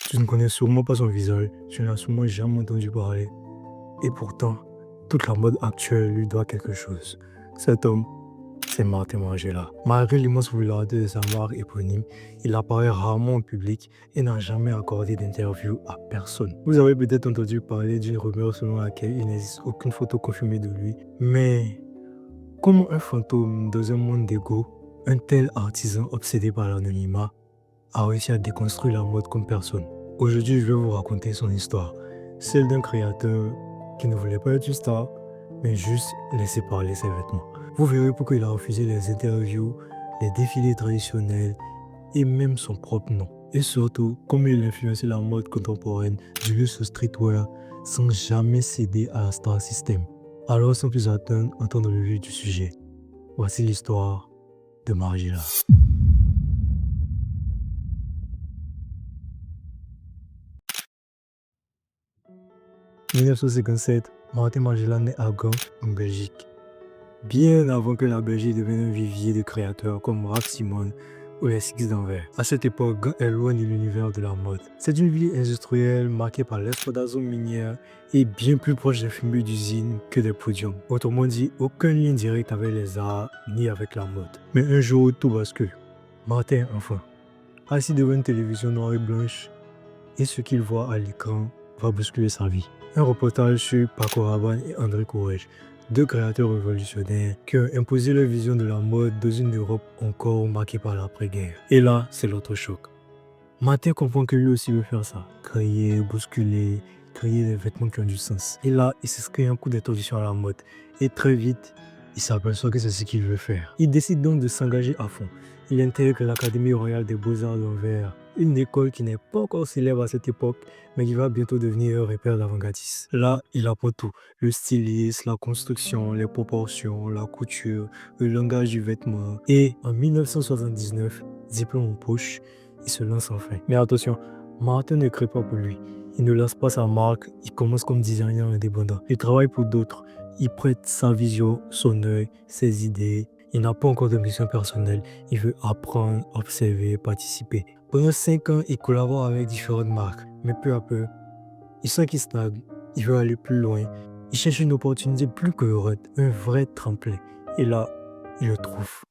Tu ne connais sûrement pas son visage, tu n'as sûrement jamais entendu parler. Et pourtant, toute la mode actuelle lui doit quelque chose. Cet homme, c'est Martin Margiela. Malgré l'immense popularité de sa marque éponyme, il apparaît rarement en public et n'a jamais accordé d'interview à personne. Vous avez peut-être entendu parler d'une rumeur selon laquelle il n'existe aucune photo confirmée de lui. Mais comme un fantôme dans un monde d'ego, un tel artisan obsédé par l'anonymat a réussi à déconstruire la mode comme personne. Aujourd'hui, je vais vous raconter son histoire, celle d'un créateur qui ne voulait pas être une star, mais juste laisser parler ses vêtements. Vous verrez pourquoi il a refusé les interviews, les défilés traditionnels et même son propre nom. Et surtout, comment il a influencé la mode contemporaine du luxe au streetwear sans jamais céder à la star system. Alors, sans plus attendre, entendre le vif du sujet. Voici l'histoire de Margiela. 1957, Martin Margiela naît à Gand, en Belgique. Bien avant que la Belgique devienne un vivier de créateurs comme Raf Simons ou les Six d'Anvers. À cette époque, Gand est loin de l'univers de la mode. C'est une ville industrielle marquée par l'exploitation minière et bien plus proche des fumées d'usines que des podiums. Autrement dit, aucun lien direct avec les arts ni avec la mode. Mais un jour, tout bascule. Martin, enfin, assis devant une télévision noire et blanche, et ce qu'il voit à l'écran va bousculer sa vie. Un reportage sur Paco Rabanne et André Courrèges, deux créateurs révolutionnaires qui ont imposé leur vision de la mode dans une Europe encore marquée par l'après-guerre. Et là, c'est l'autre choc. Martin comprend que lui aussi veut faire ça. Créer, bousculer, créer des vêtements qui ont du sens. Et là, il s'inscrit un coup d'introduction à la mode. Et très vite, il s'aperçoit que c'est ce qu'il veut faire. Il décide donc de s'engager à fond. Il intègre l'Académie royale des beaux-arts d'Anvers, une école qui n'est pas encore célèbre à cette époque, mais qui va bientôt devenir un repère d'avant-gardistes. Là, il apprend tout. Le stylisme, la construction, les proportions, la couture, le langage du vêtement. Et en 1979, diplôme en poche, il se lance enfin. Mais attention, Martin ne crée pas pour lui. Il ne lance pas sa marque, il commence comme designer indépendant. Il travaille pour d'autres. Il prête sa vision, son œil, ses idées. Il n'a pas encore de mission personnelle. Il veut apprendre, observer, participer. Pendant 5 ans, il collabore avec différentes marques. Mais peu à peu, il sent qu'il stagne. Il veut aller plus loin. Il cherche une opportunité plus cohérente, un vrai tremplin. Et là, il le trouve.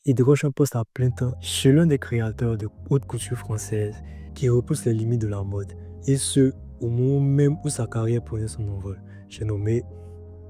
Il décroche un poste à plein temps chez l'un des créateurs de haute couture française qui repousse les limites de la mode. Et ce, au moment même où sa carrière prenait son envol. J'ai nommé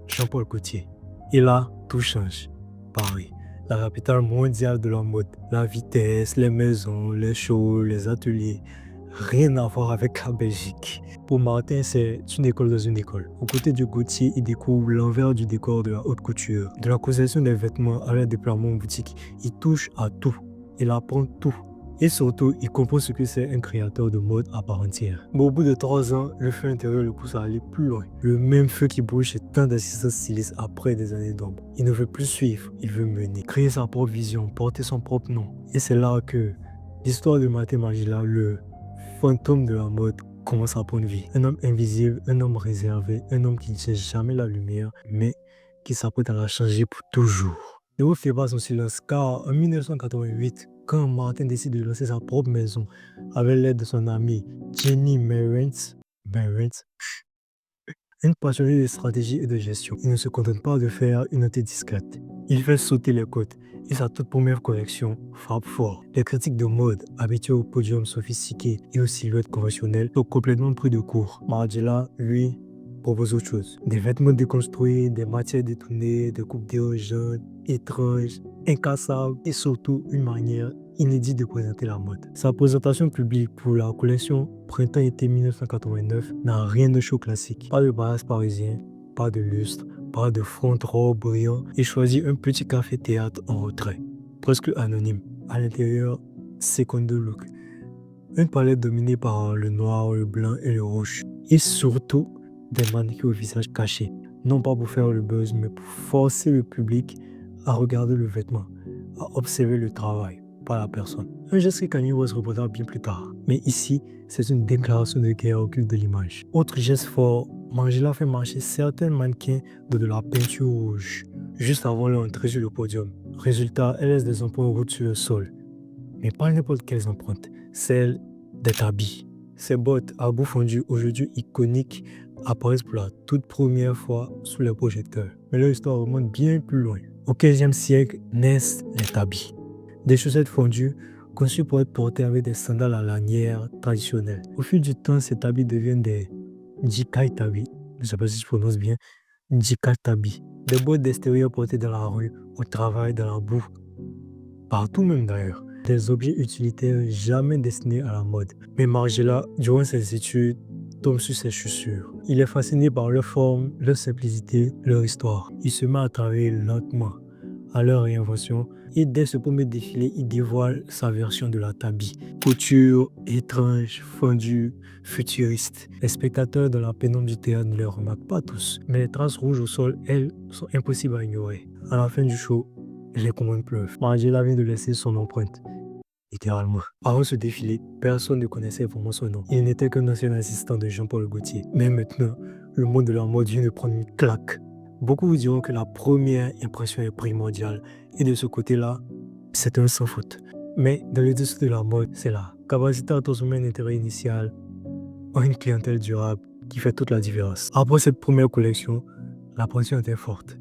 Jean-Paul Gaultier. Et là, tout change. Paris, la capitale mondiale de la mode. La vitesse, les maisons, les shows, les ateliers. Rien à voir avec la Belgique. Pour Martin, c'est une école dans une école. Aux côtés de Gaultier, il découvre l'envers du décor de la haute couture, de la conception des vêtements à leur déploiement en boutique. Il touche à tout. Il apprend tout. Et surtout, il comprend ce que c'est un créateur de mode à part entière. Mais au bout de 3 ans, le feu intérieur le pousse à aller plus loin. Le même feu qui brûle chez tant d'assistants stylistes après des années d'ombre. Il ne veut plus suivre, il veut mener, créer sa propre vision, porter son propre nom. Et c'est là que l'histoire de Martin Margiela, le fantôme de la mode, commence à prendre vie. Un homme invisible, un homme réservé, un homme qui ne cherche jamais la lumière, mais qui s'apprête à la changer pour toujours. Ne vous fiez pas à son silence, car en 1988, quand Martin décide de lancer sa propre maison avec l'aide de son ami Jenny Merrentz, une passionnée de stratégie et de gestion, il ne se contente pas de faire une entrée discrète. Il fait sauter les côtes et sa toute première collection frappe fort. Les critiques de mode, habitués au podium sophistiqué et aux silhouettes conventionnelles, sont complètement pris de court. Margiela, lui, propose autre chose. Des vêtements déconstruits, des matières détournées, des coupes dérangeantes, étranges, incassables et surtout une manière inédite de présenter la mode. Sa présentation publique pour la collection Printemps-été 1989 n'a rien de show classique. Pas de base parisien, pas de lustre, pas de front robe brillant et choisit un petit café-théâtre en retrait, presque anonyme. À l'intérieur, secondo look. Une palette dominée par le noir, le blanc et le rouge. Et surtout, des mannequins au visage caché. Non pas pour faire le buzz, mais pour forcer le public à regarder le vêtement, à observer le travail, pas la personne. Un geste que Kanye West reprendra bien plus tard. Mais ici, c'est une déclaration de guerre au culte de l'image. Autre geste fort, Margiela fait marcher certains mannequins de la peinture rouge, juste avant leur entrée sur le podium. Résultat, elle laisse des empreintes rouges sur le sol. Mais pas n'importe quelles empreintes, celles des habits. Ces bottes à bout fondu, aujourd'hui iconiques, apparaissent pour la toute première fois sous les projecteurs. Mais leur histoire remonte bien plus loin. Au XVe siècle naissent les tabis. Des chaussettes fondues conçues pour être portées avec des sandales à lanières traditionnelles. Au fil du temps, ces tabis deviennent des jikai tabi. Je ne sais pas si je prononce bien. Jikai tabi. Des bottes d'extérieur portées dans la rue, au travail, dans la boue. Partout même d'ailleurs. Des objets utilitaires jamais destinés à la mode. Mais Margiela, durant ses études, tombe sur ses chaussures. Il est fasciné par leur forme, leur simplicité, leur histoire. Il se met à travailler lentement à leur réinvention et dès ce premier défilé, il dévoile sa version de la tabi. Couture étrange, fondue, futuriste. Les spectateurs dans la pénombre du théâtre ne les remarquent pas tous, mais les traces rouges au sol, elles, sont impossibles à ignorer. À la fin du show, les commandes pleuvent. Margiela vient de laisser son empreinte. Littéralement. Avant ce défilé, personne ne connaissait vraiment son nom. Il n'était qu'un ancien assistant de Jean-Paul Gaultier. Mais maintenant, le monde de la mode vient de prendre une claque. Beaucoup vous diront que la première impression est primordiale. Et de ce côté-là, c'est un sans faute. Mais dans le dessous de la mode, c'est la capacité à transformer un intérêt initial en une clientèle durable qui fait toute la différence. Après cette première collection, la pression était forte.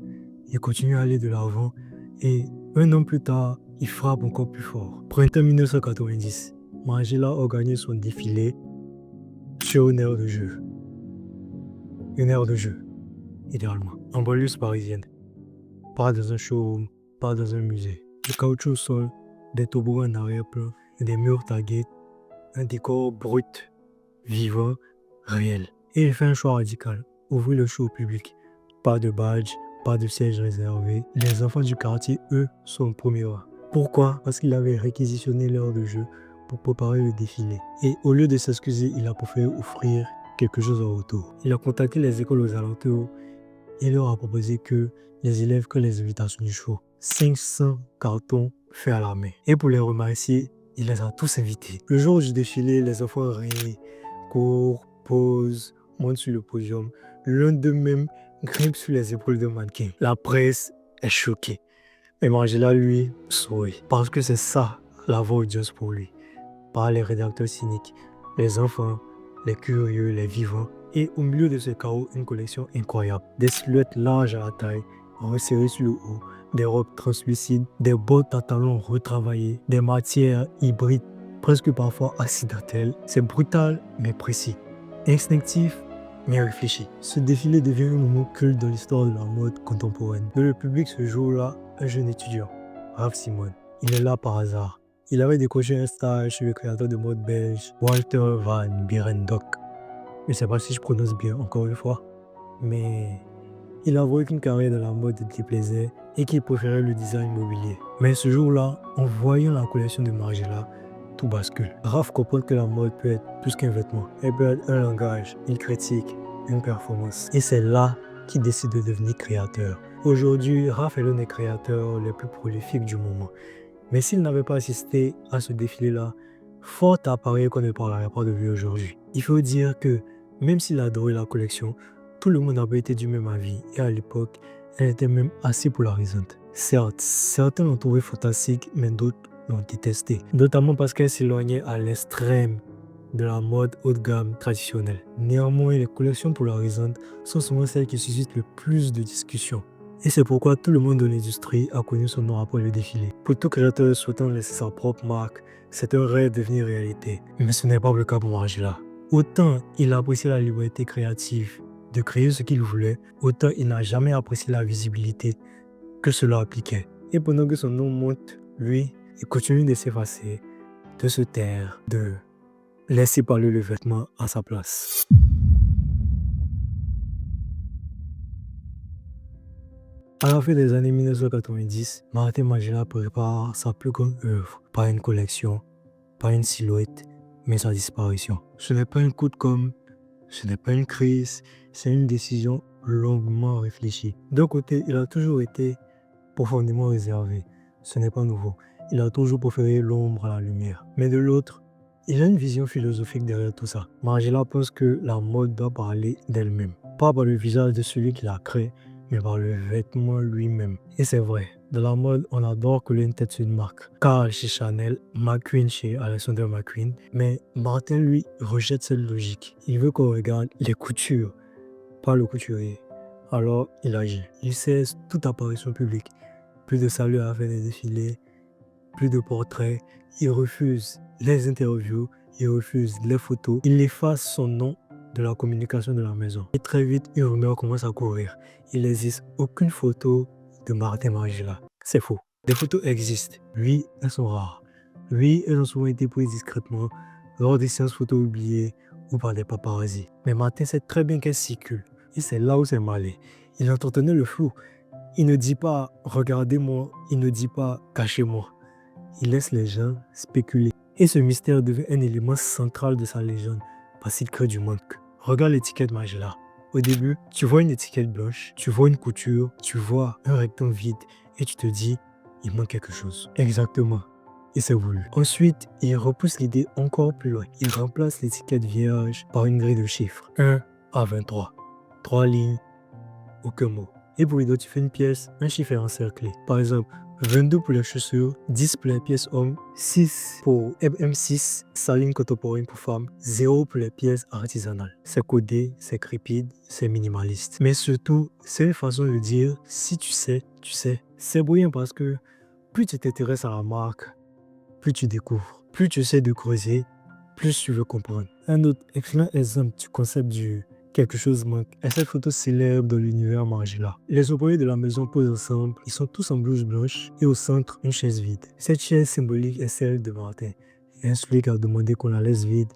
Il continue à aller de l'avant et un an plus tard, il frappe encore plus fort. Printemps 1990, Margiela a gagné son défilé sur une aire de jeu. Une aire de jeu, idéalement. En banlieue parisienne. Pas dans un showroom, pas dans un musée. Du caoutchouc au sol, des toboggans en arrière-plan, des murs tagués, un décor brut, vivant, réel. Et il fait un choix radical. Ouvrir le show au public. Pas de badge, pas de siège réservé. Les enfants du quartier, eux, sont au premier rang. Pourquoi? Parce qu'il avait réquisitionné l'heure de jeu pour préparer le défilé. Et au lieu de s'excuser, il a préféré offrir quelque chose en retour. Il a contacté les écoles aux alentours et leur a proposé que les élèves que les invitations du show. 500 cartons faits à la main. Et pour les remercier, il les a tous invités. Le jour du défilé, les enfants rient, courent, posent, montent sur le podium. L'un d'eux même grimpe sur les épaules de mannequin. La presse est choquée. Mais Margiela, lui, sourit. Parce que c'est ça la voix odieuse pour lui. Par les rédacteurs cyniques, les enfants, les curieux, les vivants. Et au milieu de ce chaos, une collection incroyable. Des silhouettes larges à la taille, resserrées sur le haut, des robes translucides, des bottes à talons retravaillées, des matières hybrides, presque parfois accidentelles. C'est brutal mais précis. Instinctif mais réfléchi. Ce défilé devient un moment culte dans l'histoire de la mode contemporaine. Dans le public ce jour-là, un jeune étudiant, Raf Simons. Il est là par hasard. Il avait décroché un stage chez le créateur de mode belge, Walter van Beirendonck. Je ne sais pas si je prononce bien encore une fois, mais il avouait qu'une carrière dans la mode lui déplaisait et qu'il préférait le design mobilier. Mais ce jour-là, en voyant la collection de Margiela, tout bascule. Raf comprend que la mode peut être plus qu'un vêtement. Elle peut être un langage, une critique, une performance. Et c'est là qu'il décide de devenir créateur. Aujourd'hui, Raf est l'un des créateurs les plus prolifiques du moment. Mais s'il n'avait pas assisté à ce défilé-là, fort à parier qu'on ne parlerait pas de lui aujourd'hui. Il faut dire que, même s'il adorait la collection, tout le monde n'a pas été du même avis. Et à l'époque, elle était même assez polarisante. Certes, certains l'ont trouvée fantastique, mais d'autres l'ont détestée. Notamment parce qu'elle s'éloignait à l'extrême de la mode haut de gamme traditionnelle. Néanmoins, les collections polarisantes sont souvent celles qui suscitent le plus de discussions. Et c'est pourquoi tout le monde de l'industrie a connu son nom après le défilé. Pour tout créateur souhaitant laisser sa propre marque, c'est un rêve devenu réalité. Mais ce n'est pas le cas pour Margiela. Autant il a apprécié la liberté créative de créer ce qu'il voulait, autant il n'a jamais apprécié la visibilité que cela appliquait. Et pendant que son nom monte, lui, il continue de s'effacer, de se taire, de laisser parler le vêtement à sa place. À la fin des années 1990, Margiela prépare sa plus grande œuvre, pas une collection, pas une silhouette, mais sa disparition. Ce n'est pas un coup de com', ce n'est pas une crise, c'est une décision longuement réfléchie. D'un côté, il a toujours été profondément réservé, ce n'est pas nouveau. Il a toujours préféré l'ombre à la lumière. Mais de l'autre, il a une vision philosophique derrière tout ça. Margiela pense que la mode doit parler d'elle-même, pas par le visage de celui qui la crée, mais par le vêtement lui-même. Et c'est vrai, Dans la mode, on adore coller une tête sur une marque. Carl chez Chanel, McQueen chez Alexander McQueen. Mais Martin, lui, rejette cette logique. Il veut qu'on regarde les coutures, pas le couturier. Alors, il agit. Il cesse toute apparition publique. Plus de saluts à faire des défilés, plus de portraits. Il refuse les interviews, il refuse les photos. Il efface son nom de la communication de la maison. Et très vite, une rumeur commence à courir. Il n'existe aucune photo de Martin Margiela. C'est faux. Des photos existent. Oui, elles sont rares. Oui, elles ont souvent été prises discrètement lors des séances photos oubliées ou par des paparazzis. Mais Martin sait très bien qu'elles circulent. Et c'est là où c'est malin. Il entretenait le flou. Il ne dit pas « regardez-moi », il ne dit pas « cachez-moi ». Il laisse les gens spéculer. Et ce mystère devient un élément central de sa légende parce qu'il crée du manque. Regarde l'étiquette Margiela. Au début, tu vois une étiquette blanche, tu vois une couture, tu vois un rectangle vide et tu te dis « il manque quelque chose ». Exactement. Et c'est voulu. Ensuite, il repousse l'idée encore plus loin. Il remplace l'étiquette vierge par une grille de chiffres. 1 à 23. 3 lignes, aucun mot. Et pour les dos, tu fais une pièce, un chiffre est encerclé. Par exemple, 22 pour les chaussures, 10 pour les pièces hommes, 6 pour M6, saline contemporaine pour femmes, 0 pour les pièces artisanales. C'est codé, c'est crépide, c'est minimaliste. Mais surtout, c'est une façon de dire, si tu sais, tu sais. C'est brillant parce que plus tu t'intéresses à la marque, plus tu découvres. Plus tu essaies de creuser, plus tu veux comprendre. Un autre excellent exemple du concept du quelque chose manque est cette photo célèbre de l'univers Margiela. Les employés de la maison posent ensemble, ils sont tous en blouse blanche et au centre, une chaise vide. Cette chaise symbolique est celle de Martin. Et celui qui a demandé qu'on la laisse vide,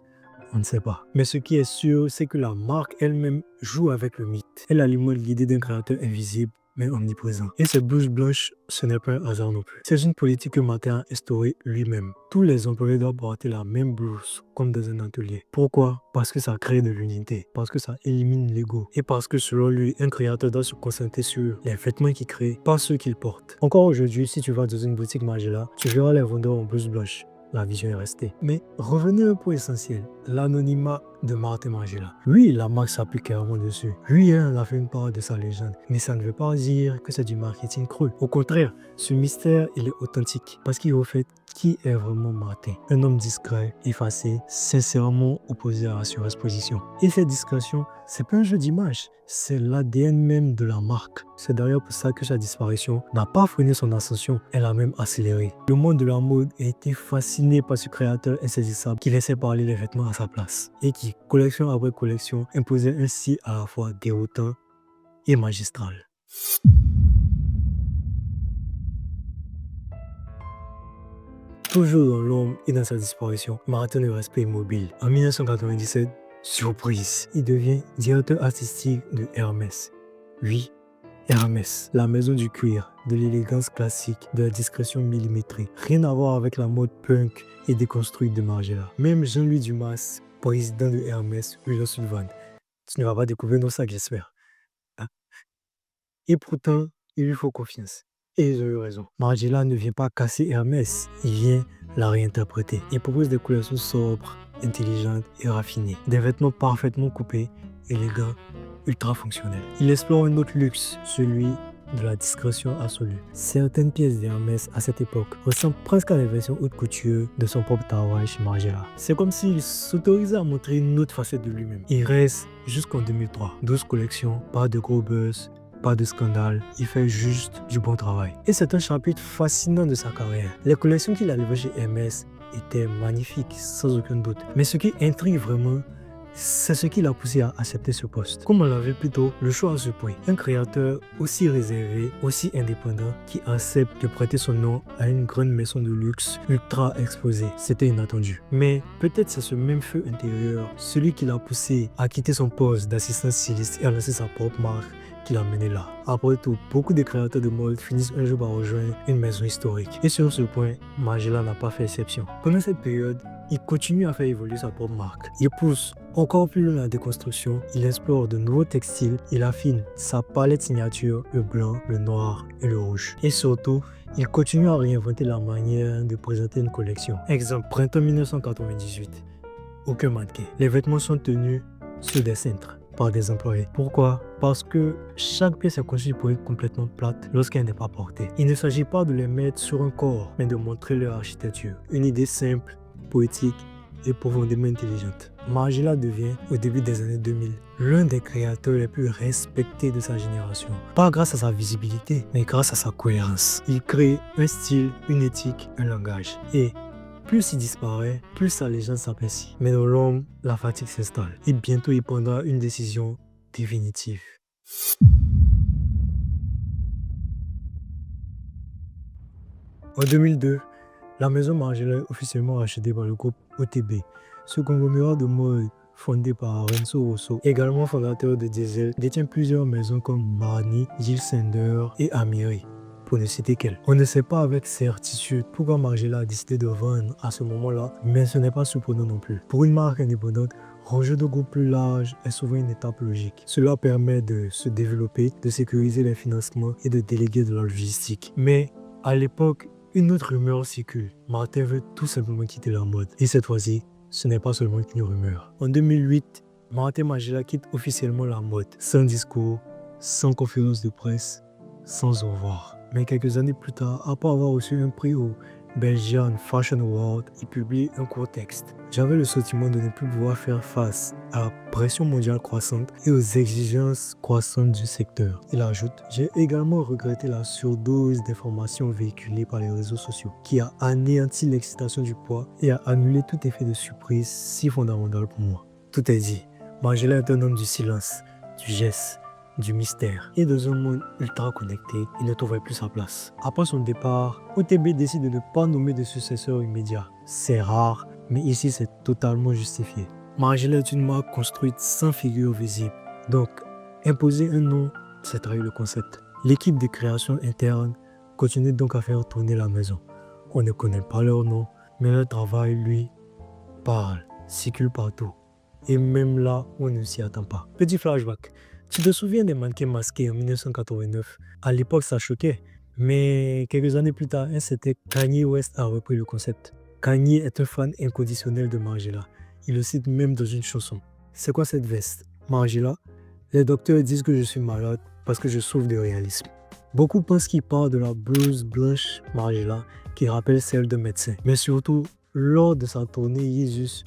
on ne sait pas. Mais ce qui est sûr, c'est que la marque elle-même joue avec le mythe. Elle alimente l'idée d'un créateur invisible mais omniprésent. Et cette blouse blanche, ce n'est pas un hasard non plus. C'est une politique que Martin a instaurée lui-même. Tous les employés doivent porter la même blouse, comme dans un atelier. Pourquoi? Parce que ça crée de l'unité, parce que ça élimine l'ego, et parce que selon lui, un créateur doit se concentrer sur les vêtements qu'il crée, pas ceux qu'il porte. Encore aujourd'hui, si tu vas dans une boutique Margiela, tu verras les vendeurs en blouse blanche. La vision est restée. Mais revenez un point essentiel, l'anonymat de Martin Margiela. Oui, la marque s'applique carrément dessus. Oui, elle a fait une part de sa légende. Mais ça ne veut pas dire que c'est du marketing cru. Au contraire, ce mystère, il est authentique. Parce qu'il reflète qui est vraiment Martin. Un homme discret, effacé, sincèrement opposé à la surexposition. Et cette discrétion, c'est pas un jeu d'image. C'est l'ADN même de la marque. C'est d'ailleurs pour ça que sa disparition n'a pas freiné son ascension, elle a même accéléré. Le monde de la mode a été fasciné par ce créateur insaisissable qui laissait parler les vêtements à sa place et qui, collection après collection, imposait un style à la fois déroutant et magistral. Toujours dans l'ombre et dans sa disparition, Martin ne reste pas immobile. En 1997, surprise, il devient directeur artistique de Hermès. Oui, Hermès, la maison du cuir, de l'élégance classique, de la discrétion millimétrée. Rien à voir avec la mode punk et déconstruite de Margiela. Même Jean-Louis Dumas, président de Hermès, lui lance une vanne. Tu ne vas pas découvrir nos sacs, j'espère. Hein? Et pourtant, il lui faut confiance. Et ils ont eu raison. Margiela ne vient pas casser Hermès, il vient la réinterpréter. Il propose des collections sobres, intelligentes et raffinées. Des vêtements parfaitement coupés, élégants, ultra fonctionnels. Il explore un autre luxe, celui de la discrétion absolue. Certaines pièces d'Hermès à cette époque ressemblent presque à des versions haute couture de son propre travail chez Margiela. C'est comme s'il s'autorisait à montrer une autre facette de lui-même. Il reste jusqu'en 2003. 12 collections, pas de gros buzz, pas de scandale, il fait juste du bon travail. Et c'est un chapitre fascinant de sa carrière. Les collections qu'il a livrées chez Hermès étaient magnifiques, sans aucun doute. Mais ce qui intrigue vraiment, c'est ce qui l'a poussé à accepter ce poste. Comme on l'avait plus tôt, le choix à ce point. Un créateur aussi réservé, aussi indépendant, qui accepte de prêter son nom à une grande maison de luxe ultra exposée. C'était inattendu. Mais peut-être c'est ce même feu intérieur, celui qui l'a poussé à quitter son poste d'assistant styliste et à lancer sa propre marque, qui l'a mené là. Après tout, beaucoup de créateurs de mode finissent un jour par rejoindre une maison historique. Et sur ce point, Margiela n'a pas fait exception. Pendant cette période, il continue à faire évoluer sa propre marque. Il pousse encore plus loin la déconstruction, il explore de nouveaux textiles, il affine sa palette signature, le blanc, le noir et le rouge. Et surtout, il continue à réinventer la manière de présenter une collection. Exemple, printemps 1998. Aucun mannequin. Les vêtements sont tenus sur des cintres. par des employés. Pourquoi? Parce que chaque pièce est conçue pour être complètement plate lorsqu'elle n'est pas portée. Il ne s'agit pas de les mettre sur un corps, mais de montrer leur architecture. Une idée simple, poétique et profondément intelligente. Margiela devient, au début des années 2000, l'un des créateurs les plus respectés de sa génération. Pas grâce à sa visibilité, mais grâce à sa cohérence. Il crée un style, une éthique, un langage. Et plus il disparaît, plus sa légende s'apprécie. Mais dans l'ombre, la fatigue s'installe. Et bientôt, il prendra une décision définitive. En 2002, la maison Margiela est officiellement rachetée par le groupe OTB. Ce conglomérat de mode fondé par Renzo Rosso, également fondateur de Diesel, détient plusieurs maisons comme Marni, Jil Sander et Amiri, pour ne citer qu'elles. On ne sait pas avec certitude pourquoi Margiela a décidé de vendre à ce moment-là, mais ce n'est pas surprenant non plus. Pour une marque indépendante, ranger de groupes plus large est souvent une étape logique. Cela permet de se développer, de sécuriser les financements et de déléguer de la logistique. Mais à l'époque, une autre rumeur circule. Martin veut tout simplement quitter la mode. Et cette fois-ci, ce n'est pas seulement une rumeur. En 2008, Martin Margiela quitte officiellement la mode. Sans discours, sans conférence de presse, sans au revoir. Mais quelques années plus tard, après avoir reçu un prix au Belgian Fashion Award, il publie un court texte. J'avais le sentiment de ne plus pouvoir faire face à la pression mondiale croissante et aux exigences croissantes du secteur. Il ajoute, j'ai également regretté la surdose d'informations véhiculées par les réseaux sociaux qui a anéanti l'excitation du poids et a annulé tout effet de surprise si fondamental pour moi. Tout est dit. Margiela est un homme du silence, du geste, du mystère. Et dans un monde ultra connecté, il ne trouvait plus sa place. Après son départ, OTB décide de ne pas nommer de successeur immédiat. C'est rare, mais ici c'est totalement justifié. Margiela est une marque construite sans figure visible. Donc, imposer un nom, c'est trahir le concept. L'équipe de création interne continue donc à faire tourner la maison. On ne connaît pas leur nom, mais leur travail, lui, parle, circule partout. Et même là où on ne s'y attend pas. Petit flashback. Tu te souviens des mannequins masqués en 1989? À l'époque, ça choquait. Mais quelques années plus tard, un certain Kanye West a repris le concept. Kanye est un fan inconditionnel de Margiela. Il le cite même dans une chanson. C'est quoi cette veste? Margiela, les docteurs disent que je suis malade parce que je souffre de réalisme. Beaucoup pensent qu'il parle de la blouse blanche Margiela qui rappelle celle de médecin. Mais surtout, lors de sa tournée Yeezus,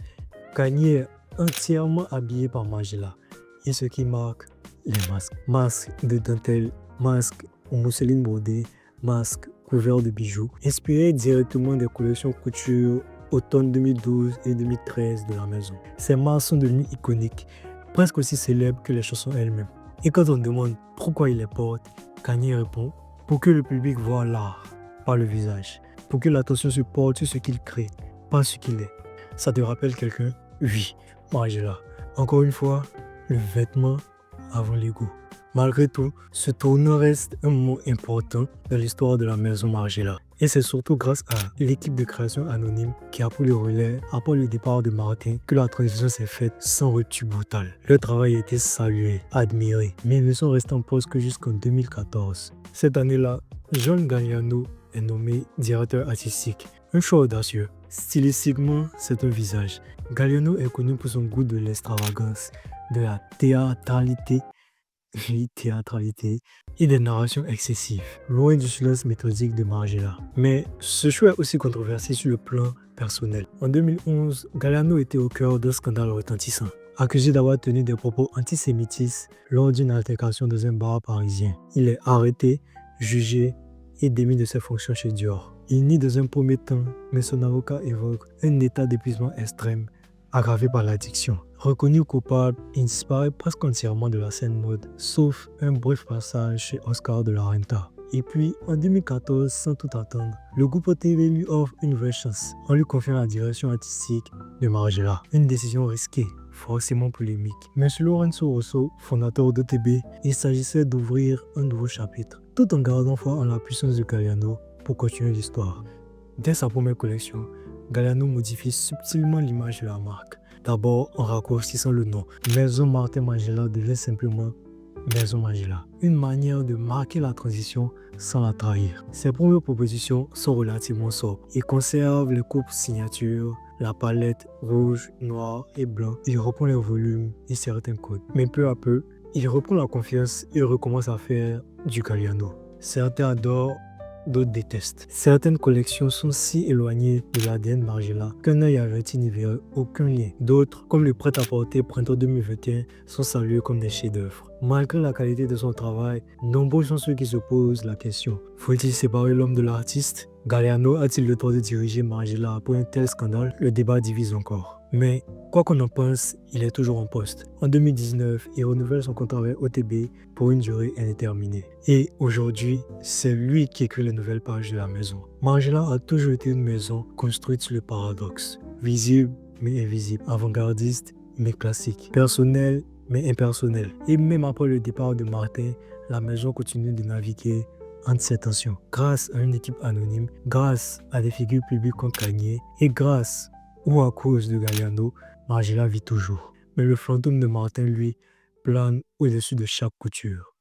Kanye est entièrement habillé par Margiela. Et ce qui marque les masques. Masques de dentelle, masques en mousseline brodée, masques couverts de bijoux, inspirés directement des collections couture automne 2012 et 2013 de la maison. Ces masques sont devenus iconiques, presque aussi célèbres que les chansons elles-mêmes. Et quand on demande pourquoi il les porte, Kanye répond pour que le public voit l'art, pas le visage. Pour que l'attention se porte sur ce qu'il crée, pas ce qu'il est. Ça te rappelle quelqu'un? Oui, Margiela. Encore une fois, le vêtement avant l'ego. Malgré tout, ce tournant reste un moment important dans l'histoire de la maison Margiela. Et c'est surtout grâce à l'équipe de création anonyme qui a pris le relais après le départ de Martin que la transition s'est faite sans rupture brutale. Leur travail a été salué, admiré, mais ils ne sont restés en pause que jusqu'en 2014. Cette année-là, John Galliano est nommé directeur artistique. Un choix audacieux. Stylistiquement, c'est un visage. Galliano est connu pour son goût de l'extravagance, de la théâtralité et des narrations excessives, loin du silence méthodique de Margiela. Mais ce choix est aussi controversé sur le plan personnel. En 2011, Galliano était au cœur d'un scandale retentissant, accusé d'avoir tenu des propos antisémitistes lors d'une altercation dans un bar parisien. Il est arrêté, jugé et démis de ses fonctions chez Dior. Il nie dans un premier temps, mais son avocat évoque un état d'épuisement extrême aggravé par l'addiction. Reconnu coupable, il disparaît presque entièrement de la scène mode, sauf un bref passage chez Oscar de la Renta. Et puis, en 2014, sans tout attendre, le groupe OTB lui offre une vraie chance en lui confiant la direction artistique de Margiela. Une décision risquée, forcément polémique. Mais selon Lorenzo Rosso, fondateur d'OTB, il s'agissait d'ouvrir un nouveau chapitre, tout en gardant foi en la puissance de Galliano pour continuer l'histoire. Dès sa première collection, Galliano modifie subtilement l'image de la marque. D'abord en raccourcissant le nom. Maison Martin Margiela devient simplement Maison Margiela. Une manière de marquer la transition sans la trahir. Ses premières propositions sont relativement sobres et conservent les coupes signatures, la palette rouge, noir et blanc. Il reprend les volumes et certains codes. Mais peu à peu, il reprend la confiance et recommence à faire du Galliano. Certains adorent, d'autres détestent. Certaines collections sont si éloignées de l'ADN Margiela qu'un œil averti n'y verrait aucun lien. D'autres, comme le prêt-à-porter printemps 2021, sont salués comme des chefs-d'œuvre. Malgré la qualité de son travail, nombreux sont ceux qui se posent la question: faut-il séparer l'homme de l'artiste? Galliano a-t-il le droit de diriger Margiela après un tel scandale? Le débat divise encore. Mais quoi qu'on en pense, il est toujours en poste. En 2019, il renouvelle son contrat avec OTB pour une durée indéterminée. Et aujourd'hui, c'est lui qui écrit les nouvelles pages de la maison. Margiela a toujours été une maison construite sur le paradoxe. Visible mais invisible. Avant-gardiste mais classique. Personnel mais impersonnel. Et même après le départ de Martin, la maison continue de naviguer entre ces tensions. Grâce à une équipe anonyme, grâce à des figures publiques comme Kanye et grâce ou à cause de Galliano, Margiela vit toujours. Mais le fantôme de Martin, lui, plane au-dessus de chaque couture.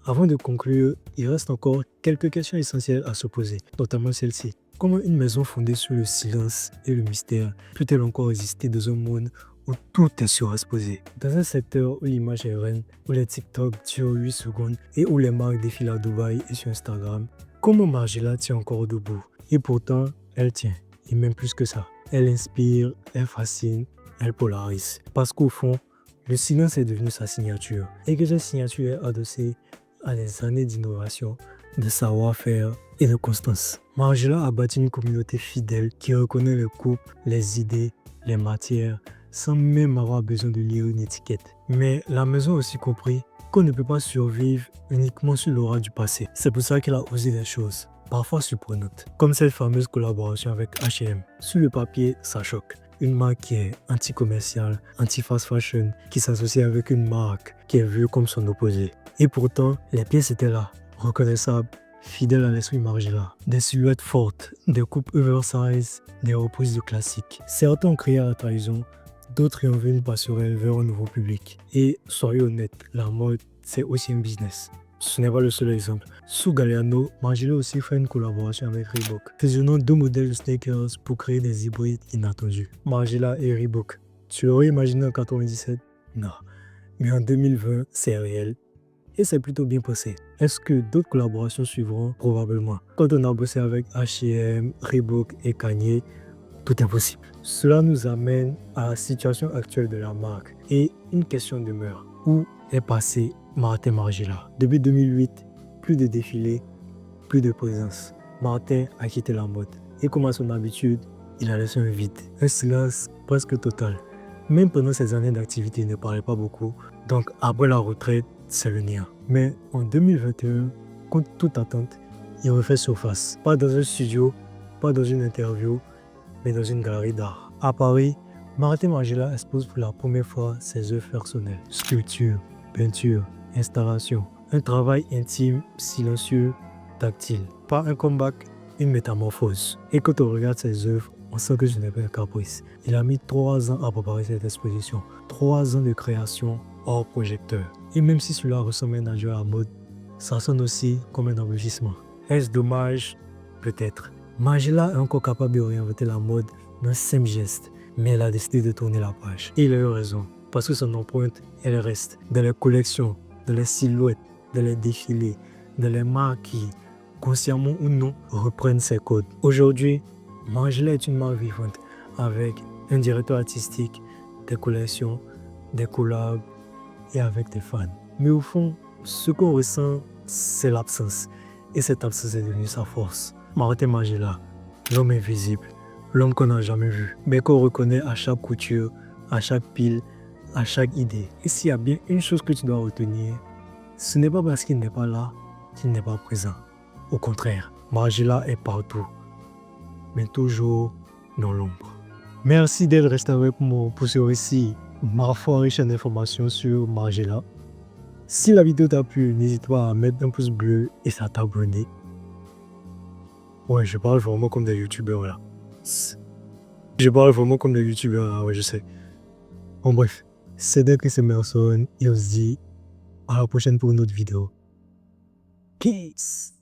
Avant de conclure, il reste encore quelques questions essentielles à se poser, notamment celle-ci. Comment une maison fondée sur le silence et le mystère peut-elle encore exister dans un monde où tout est surexposé? Dans un secteur où l'image est reine, où les TikTok durent 8 secondes et où les marques défilent à Dubaï et sur Instagram, comment Margiela tient encore debout? Et pourtant, elle tient. Et même plus que ça. Elle inspire, elle fascine, elle polarise. Parce qu'au fond, le silence est devenu sa signature. Et que cette signature est adossée à des années d'innovation, de savoir-faire et de constance. Margiela a bâti une communauté fidèle qui reconnaît les coupes, les idées, les matières, sans même avoir besoin de lire une étiquette. Mais la maison a aussi compris qu'on ne peut pas survivre uniquement sur l'aura du passé. C'est pour ça qu'elle a osé des choses, parfois surprenantes, comme cette fameuse collaboration avec H&M. Sur le papier, ça choque. Une marque qui est anti-commerciale, anti-fast fashion, qui s'associe avec une marque qui est vue comme son opposé. Et pourtant, les pièces étaient là, reconnaissables, fidèles à l'esprit Margiela. Des silhouettes fortes, des coupes oversize, des reprises de classiques. Certains ont crié à la trahison, d'autres y ont vu une passerelle vers un nouveau public. Et soyez honnêtes, la mode, c'est aussi un business. Ce n'est pas le seul exemple. Sous Galliano, Margiela a aussi fait une collaboration avec Reebok, fusionnant deux modèles de sneakers pour créer des hybrides inattendus. Margiela et Reebok. Tu l'aurais imaginé en 97? Non. Mais en 2020, c'est réel. Et c'est plutôt bien passé. Est-ce que d'autres collaborations suivront? Probablement. Quand on a bossé avec H&M, Reebok et Kanye, tout est possible. Cela nous amène à la situation actuelle de la marque. Et une question demeure. Où est passé Martin Margiela? Depuis 2008, plus de défilés, plus de présence. Martin a quitté la mode. Et comme à son habitude, il a laissé un vide. Un silence presque total. Même pendant ces années d'activité, il ne parlait pas beaucoup. Donc après la retraite, c'est le néant. Mais en 2021, contre toute attente, il refait surface. Pas dans un studio, pas dans une interview, mais dans une galerie d'art. À Paris, Martin Margiela expose pour la première fois ses œuvres personnelles. Sculpture, peinture, installation. Un travail intime, silencieux, tactile. Pas un comeback, une métamorphose. Et quand on regarde ses œuvres, on sent que ce n'est pas un caprice. Il a mis 3 ans à préparer cette exposition. 3 ans de création hors projecteur. Et même si cela ressemble à un adieu à la mode, ça sonne aussi comme un enrichissement. Est-ce dommage? Peut-être. Margiela est encore capable de réinventer la mode d'un simple geste, mais elle a décidé de tourner la page. Et il a eu raison, parce que son empreinte, elle reste dans les collections, dans les silhouettes, dans les défilés, dans les marques qui, consciemment ou non, reprennent ses codes. Aujourd'hui, Margiela est une marque vivante avec un directeur artistique, des collections, des collabs et avec des fans. Mais au fond, ce qu'on ressent, c'est l'absence. Et cette absence est devenue sa force. Martin Margiela, l'homme invisible, l'homme qu'on n'a jamais vu, mais qu'on reconnaît à chaque couture, à chaque pile, à chaque idée. Et s'il y a bien une chose que tu dois retenir, ce n'est pas parce qu'il n'est pas là qu'il n'est pas présent. Au contraire, Margiela est partout, mais toujours dans l'ombre. Merci d'être resté avec moi pour ce récit parfois riche en informations sur Margiela. Si la vidéo t'a plu, n'hésite pas à mettre un pouce bleu et à t'abonner. Ouais, je parle vraiment comme des youtubeurs là. Je parle vraiment comme des youtubeurs là, ouais, je sais. Bon, bref, c'est Chris Emerson et on se dit à la prochaine pour une autre vidéo. Peace!